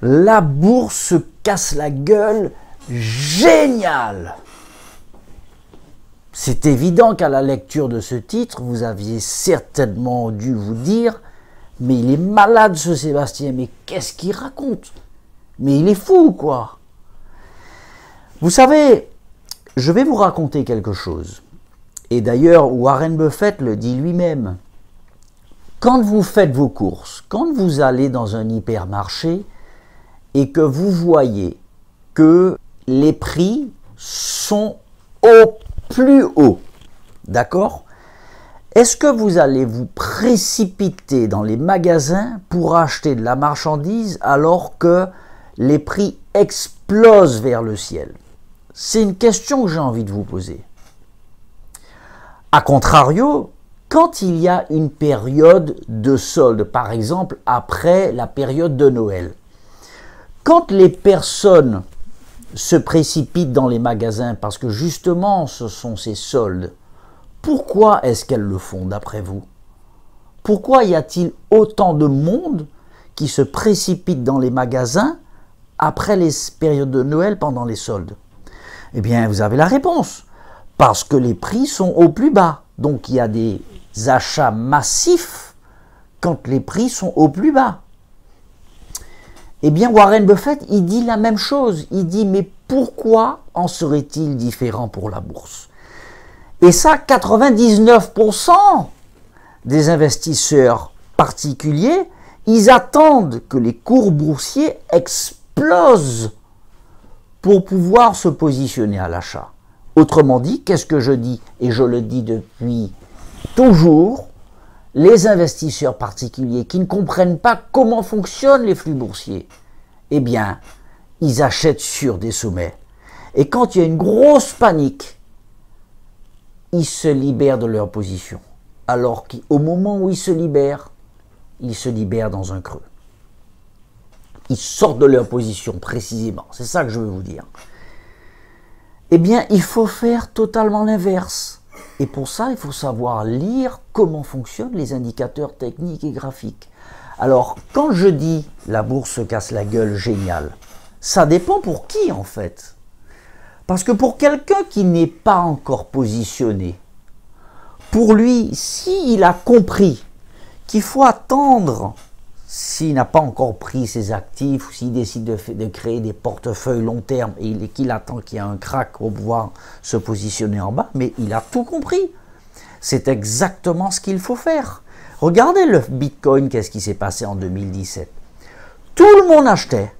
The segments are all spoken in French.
La bourse se casse la gueule, génial! C'est évident qu'à la lecture de ce titre, vous aviez certainement dû vous dire « Mais il est malade ce Sébastien, mais qu'est-ce qu'il raconte? Mais il est fou quoi !» Vous savez, je vais vous raconter quelque chose. Et d'ailleurs, Warren Buffett le dit lui-même. Quand vous faites vos courses, quand vous allez dans un hypermarché et que vous voyez que les prix sont au plus haut, d'accord? Est-ce que vous allez vous précipiter dans les magasins pour acheter de la marchandise alors que les prix explosent vers le ciel? C'est une question que j'ai envie de vous poser. A contrario, quand il y a une période de solde, par exemple après la période de Noël, quand les personnes se précipitent dans les magasins parce que justement ce sont ces soldes, pourquoi est-ce qu'elles le font d'après vous? Pourquoi y a-t-il autant de monde qui se précipite dans les magasins après les périodes de Noël pendant les soldes? Eh bien, vous avez la réponse. Parce que les prix sont au plus bas. Donc, il y a des achats massifs quand les prix sont au plus bas. Eh bien, Warren Buffett, il dit la même chose. Il dit, mais pourquoi en serait-il différent pour la bourse? Et ça, 99% des investisseurs particuliers, ils attendent que les cours boursiers explosent pour pouvoir se positionner à l'achat. Autrement dit, qu'est-ce que je dis? Et je le dis depuis toujours, les investisseurs particuliers qui ne comprennent pas comment fonctionnent les flux boursiers, eh bien, ils achètent sur des sommets. Et quand il y a une grosse panique, ils se libèrent de leur position. Alors qu'au moment où ils se libèrent dans un creux. Ils sortent de leur position précisément. C'est ça que je veux vous dire. Eh bien, il faut faire totalement l'inverse. Et pour ça, il faut savoir lire comment fonctionnent les indicateurs techniques et graphiques. Alors, quand je dis la bourse se casse la gueule, génial, ça dépend pour qui en fait. Parce que pour quelqu'un qui n'est pas encore positionné, pour lui, s'il a compris qu'il faut attendre, s'il n'a pas encore pris ses actifs, ou s'il décide de créer des portefeuilles long terme et qu'il attend qu'il y ait un crack pour pouvoir se positionner en bas, mais il a tout compris. C'est exactement ce qu'il faut faire. Regardez le Bitcoin, qu'est-ce qui s'est passé en 2017. Tout le monde achetait,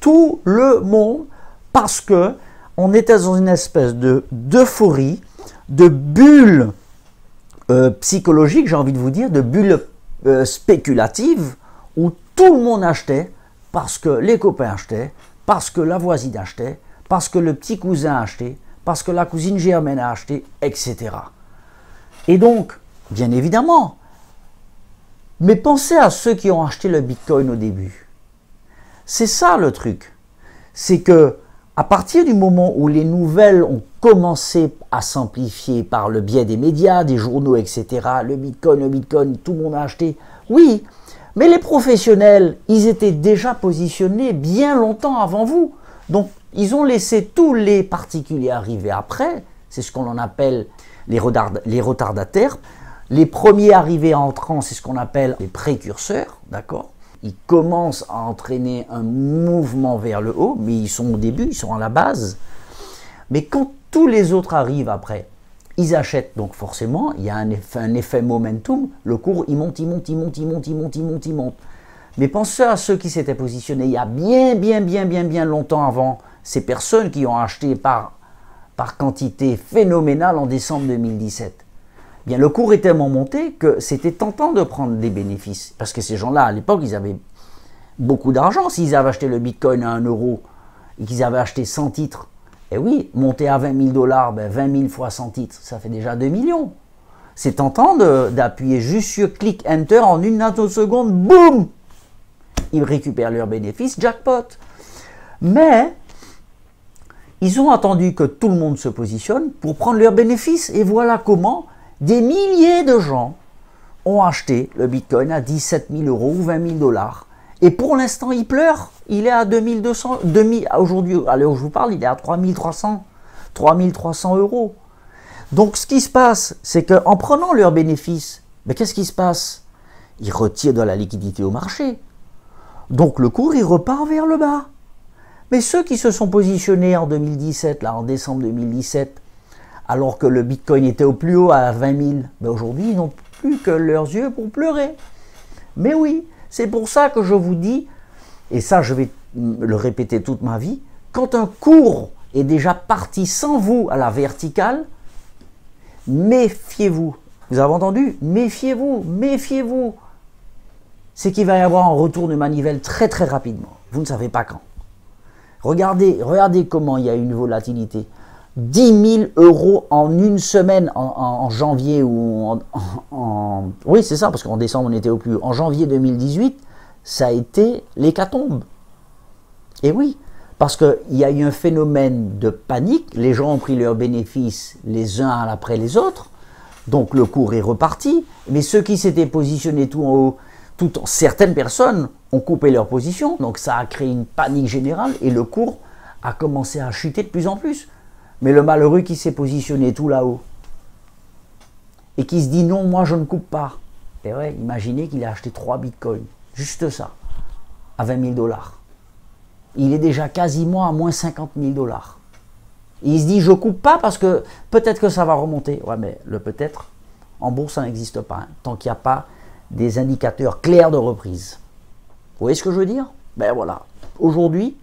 tout le monde, parce que on était dans une espèce d'euphorie, de bulle psychologique, j'ai envie de vous dire, de bulle spéculative, où tout le monde achetait, parce que les copains achetaient, parce que la voisine achetait, parce que le petit cousin a acheté, parce que la cousine germaine a acheté, etc. Et donc, bien évidemment, mais pensez à ceux qui ont acheté le Bitcoin au début. C'est ça le truc. C'est que à partir du moment où les nouvelles ont commencé à s'amplifier par le biais des médias, des journaux, etc., le Bitcoin, tout le monde a acheté, oui, mais les professionnels, ils étaient déjà positionnés bien longtemps avant vous. Donc, ils ont laissé tous les particuliers arriver après. C'est ce qu'on en appelle les retardataires. Les premiers arrivés entrants, c'est ce qu'on appelle les précurseurs, d'accord? Ils commencent à entraîner un mouvement vers le haut, mais ils sont au début, ils sont à la base. Mais quand tous les autres arrivent après, ils achètent. Donc forcément, il y a un effet momentum. Le cours, il monte. Mais pensez à ceux qui s'étaient positionnés il y a bien longtemps avant. Ces personnes qui ont acheté par quantité phénoménale en décembre 2017. Bien, le cours est tellement monté que c'était tentant de prendre des bénéfices. Parce que ces gens-là, à l'époque, ils avaient beaucoup d'argent. S'ils avaient acheté le Bitcoin à 1 euro et qu'ils avaient acheté 100 titres, eh oui, monter à 20 000 $, ben 20 000 fois 100 titres, ça fait déjà 2 millions. C'est tentant d'appuyer juste sur click enter en une nanoseconde, boum! Ils récupèrent leurs bénéfices, jackpot. Mais ils ont attendu que tout le monde se positionne pour prendre leurs bénéfices. Et voilà comment des milliers de gens ont acheté le Bitcoin à 17 000 € ou 20 000 $. Et pour l'instant, il pleure. Il est à 2200, aujourd'hui, à l'heure où je vous parle, il est à 3300 euros. Donc, ce qui se passe, c'est qu'en prenant leurs bénéfices, mais qu'est-ce qui se passe? Ils retirent de la liquidité au marché. Donc, le cours, il repart vers le bas. Mais ceux qui se sont positionnés en 2017, là, en décembre 2017, alors que le Bitcoin était au plus haut à 20 000, ben aujourd'hui, ils n'ont plus que leurs yeux pour pleurer. Mais oui, c'est pour ça que je vous dis, et ça, je vais le répéter toute ma vie, quand un cours est déjà parti sans vous à la verticale, méfiez-vous. Vous avez entendu? Méfiez-vous, méfiez-vous. C'est qu'il va y avoir un retour de manivelle très très rapidement. Vous ne savez pas quand. Regardez comment il y a une volatilité. 10 000 euros en une semaine en janvier ou oui, c'est ça, parce qu'en décembre on était au plus haut. En janvier 2018, ça a été l'hécatombe. Et oui, parce qu'il y a eu un phénomène de panique, les gens ont pris leurs bénéfices les uns après les autres, donc le cours est reparti, mais ceux qui s'étaient positionnés tout en haut, certaines personnes ont coupé leur position, donc ça a créé une panique générale et le cours a commencé à chuter de plus en plus. Mais le malheureux qui s'est positionné tout là-haut et qui se dit non, moi je ne coupe pas. Et ouais, imaginez qu'il a acheté 3 bitcoins, juste ça, à 20 000 $. Il est déjà quasiment à moins 50 000 $. Et il se dit je coupe pas parce que peut-être que ça va remonter. Ouais, mais le peut-être, en bourse ça n'existe pas, hein, tant qu'il n'y a pas des indicateurs clairs de reprise. Vous voyez ce que je veux dire? Ben voilà, aujourd'hui,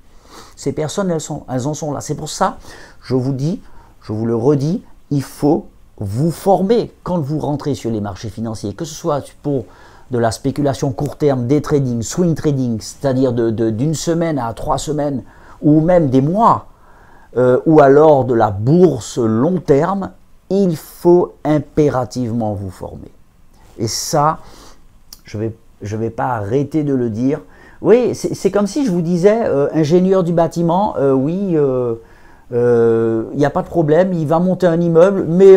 ces personnes, elles en sont là. C'est pour ça, je vous dis, je vous le redis, il faut vous former quand vous rentrez sur les marchés financiers, que ce soit pour de la spéculation court terme, day trading, swing trading, c'est-à-dire d'une semaine à 3 semaines, ou même des mois, ou alors de la bourse long terme, il faut impérativement vous former. Et ça, je vais pas arrêter de le dire. Oui, c'est comme si je vous disais, ingénieur du bâtiment, oui, il n'y a pas de problème, il va monter un immeuble, mais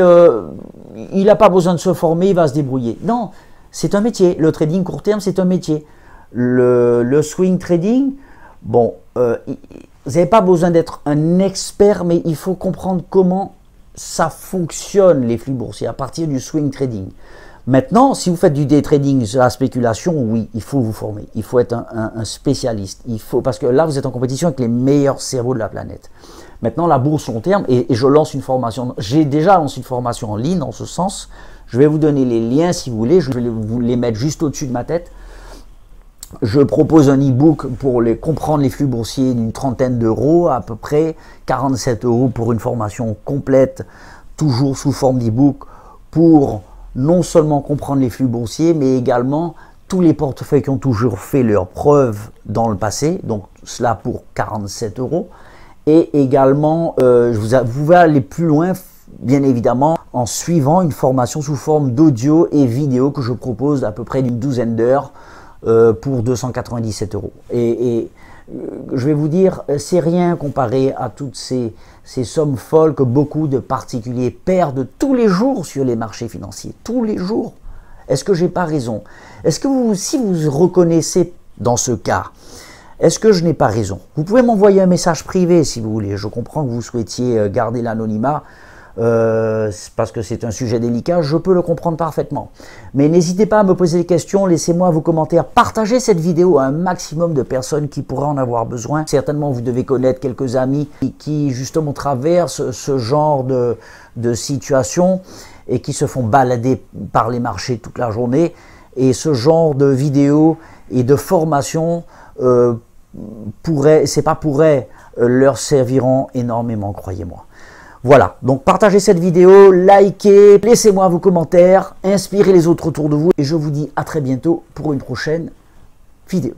il n'a pas besoin de se former, il va se débrouiller. Non, c'est un métier. Le trading court terme, c'est un métier. Le swing trading, bon, vous n'avez pas besoin d'être un expert, mais il faut comprendre comment ça fonctionne, les flux boursiers, à partir du swing trading. Maintenant, si vous faites du day trading, la spéculation, oui, il faut vous former. Il faut être un spécialiste. Parce que là, vous êtes en compétition avec les meilleurs cerveaux de la planète. Maintenant, la bourse long terme, et je lance une formation. J'ai déjà lancé une formation en ligne dans ce sens. Je vais vous donner les liens si vous voulez. Je vais vous les mettre juste au-dessus de ma tête. Je propose un e-book pour comprendre les flux boursiers d'une trentaine d'euros, à peu près 47 € pour une formation complète, toujours sous forme d'e-book, pour non seulement comprendre les flux boursiers, mais également tous les portefeuilles qui ont toujours fait leurs preuves dans le passé, donc cela pour 47 €. Et également, vous pouvez aller plus loin, bien évidemment, en suivant une formation sous forme d'audio et vidéo que je propose à peu près d'une douzaine d'heures pour 297 €. Et je vais vous dire, c'est rien comparé à toutes ces sommes folles que beaucoup de particuliers perdent tous les jours sur les marchés financiers. Tous les jours. Est-ce que j'ai pas raison? Est-ce que si vous reconnaissez dans ce cas, est-ce que je n'ai pas raison? Vous pouvez m'envoyer un message privé si vous voulez. Je comprends que vous souhaitiez garder l'anonymat parce que c'est un sujet délicat. Je peux le comprendre parfaitement. Mais n'hésitez pas à me poser des questions. Laissez-moi vos commentaires. Partagez cette vidéo à un maximum de personnes qui pourraient en avoir besoin. Certainement, vous devez connaître quelques amis qui justement traversent ce genre de situation et qui se font balader par les marchés toute la journée. Et ce genre de vidéos et de formation leur serviront énormément, croyez-moi. Voilà, donc partagez cette vidéo, likez, laissez-moi vos commentaires, inspirez les autres autour de vous et je vous dis à très bientôt pour une prochaine vidéo.